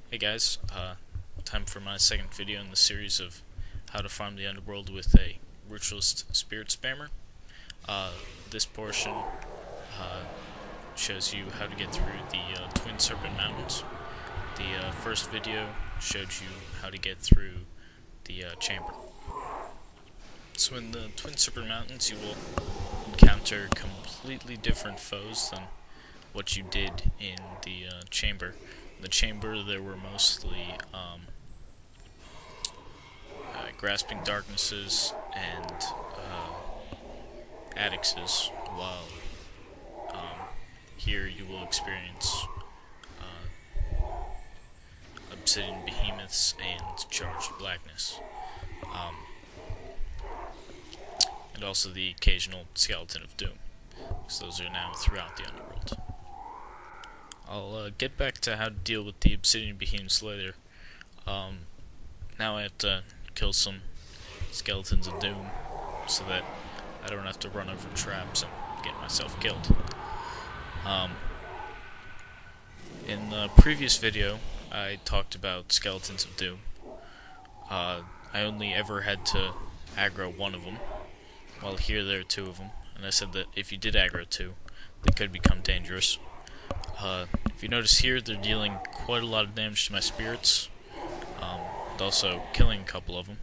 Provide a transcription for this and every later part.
Hey guys, time for my second video in the series of how to farm the Underworld with a ritualist spirit spammer. This portion shows you how to get through the Twin Serpent Mountains. The first video showed you how to get through the chamber. So in the Twin Serpent Mountains you will encounter completely different foes than what you did in the chamber. In the chamber there were mostly grasping darknesses and addixes, while here you will experience obsidian behemoths and charged blackness. And also the occasional skeleton of doom, because those are now throughout the Underworld. I'll get back to how to deal with the obsidian behemoths later. Now I have to kill some skeletons of doom so that I don't have to run over traps and get myself killed. In the previous video I talked about skeletons of doom. I only ever had to aggro one of them, while here there are two of them, and I said that if you did aggro two, they could become dangerous. If you notice here, they're dealing quite a lot of damage to my spirits, and also killing a couple of them.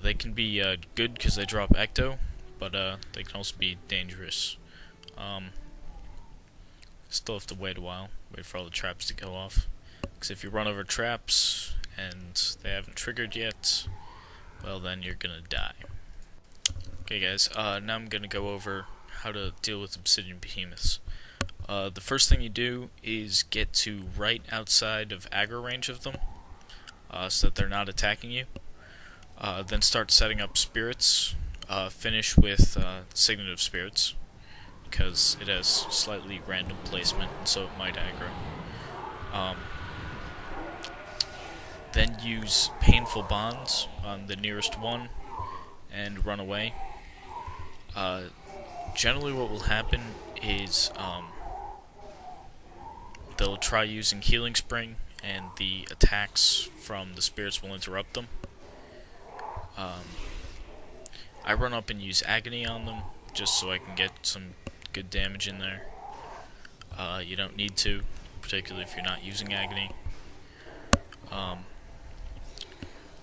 They can be good because they drop ecto, but they can also be dangerous. Still have to wait a while, wait for all the traps to go off, because if you run over traps and they haven't triggered yet, well then you're gonna die. Okay guys, now I'm gonna go over how to deal with obsidian behemoths. The first thing you do is get to right outside of aggro range of them, so that they're not attacking you. Then start setting up spirits. Finish with Signet of Spirits, because it has slightly random placement, and so it might aggro. Then use Painful Bonds on the nearest one, and run away. Generally what will happen is they'll try using Healing Spring, and the attacks from the spirits will interrupt them. I run up and use Agony on them, just so I can get some good damage in there. You don't need to, particularly if you're not using Agony.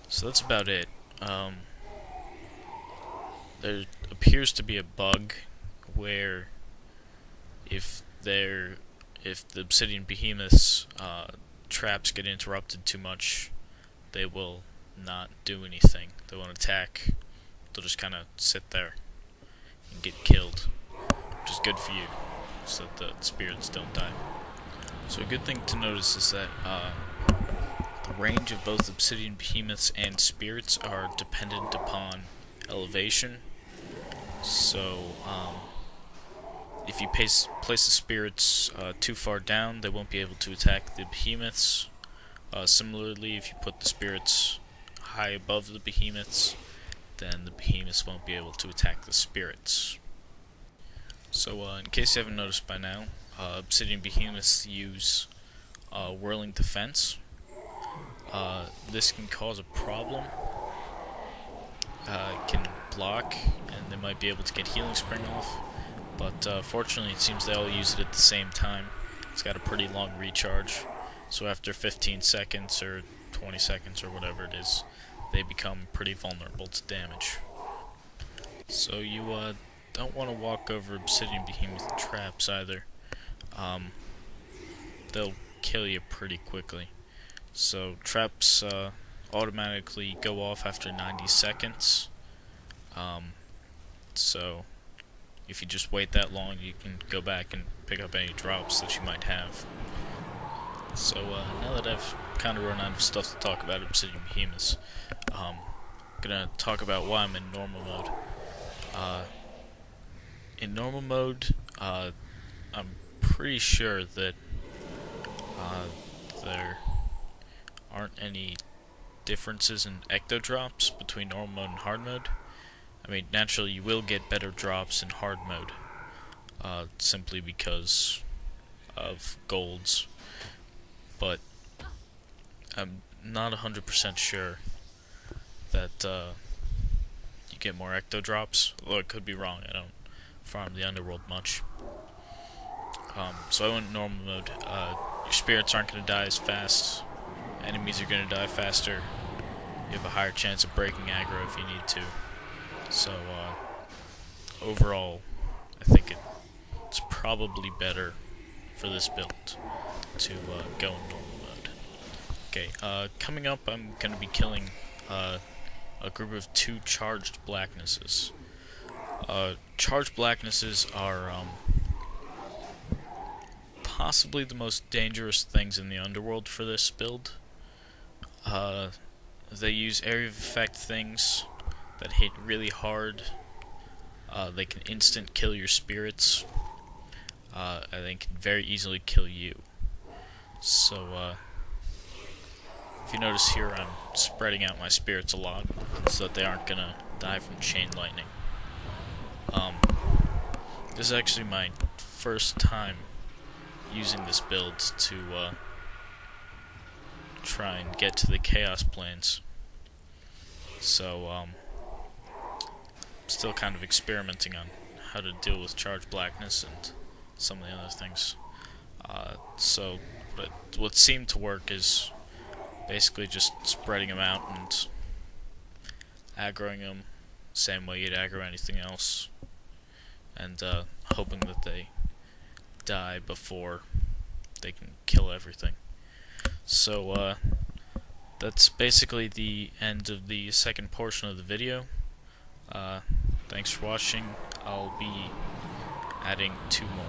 So that's about it. There appears to be a bug where if the obsidian behemoths traps get interrupted too much, they will not do anything. They won't attack. They'll just kind of sit there and get killed, which is good for you, so that the spirits don't die. So a good thing to notice is that the range of both obsidian behemoths and spirits are dependent upon elevation. So if you place the spirits too far down, they won't be able to attack the behemoths. Similarly, if you put the spirits high above the behemoths, then the behemoths won't be able to attack the spirits. So in case you haven't noticed by now, obsidian behemoths use Whirling Defense. This can cause a problem. It can block, and they might be able to get Healing Spring off, but fortunately it seems they all use it at the same time. It's got a pretty long recharge, so after 15 seconds or 20 seconds or whatever it is, they become pretty vulnerable to damage. So you don't want to walk over obsidian behemoth traps either. They'll kill you pretty quickly. So traps automatically go off after 90 seconds. So if you just wait that long, you can go back and pick up any drops that you might have. So now that I've kind of run out of stuff to talk about obsidian behemoths, I'm gonna talk about why I'm in normal mode. In normal mode, I'm pretty sure that there aren't any differences in ecto drops between normal mode and hard mode. I mean, naturally you will get better drops in hard mode, simply because of golds, but I'm not 100% sure that you get more ecto drops. Well, I could be wrong. I don't farm the Underworld much. So I went normal mode. Your spirits aren't going to die as fast. Enemies are going to die faster. You have a higher chance of breaking aggro if you need to. So overall, I think it's probably better for this build to go in normal mode. Okay, coming up I'm going to be killing a group of 2 charged blacknesses. Charged blacknesses are possibly the most dangerous things in the Underworld for this build. They use area of effect things that hit really hard. They can instant kill your spirits, and they can very easily kill you. So, if you notice here, I'm spreading out my spirits a lot so that they aren't gonna die from chain lightning. This is actually my first time using this build to try and get to the chaos planes. So, still kind of experimenting on how to deal with charged blackness and some of the other things. So, what seemed to work is basically just spreading them out and aggroing them same way you'd aggro anything else, and hoping that they die before they can kill everything. So that's basically the end of the second portion of the video. Thanks for watching. I'll be adding 2 more.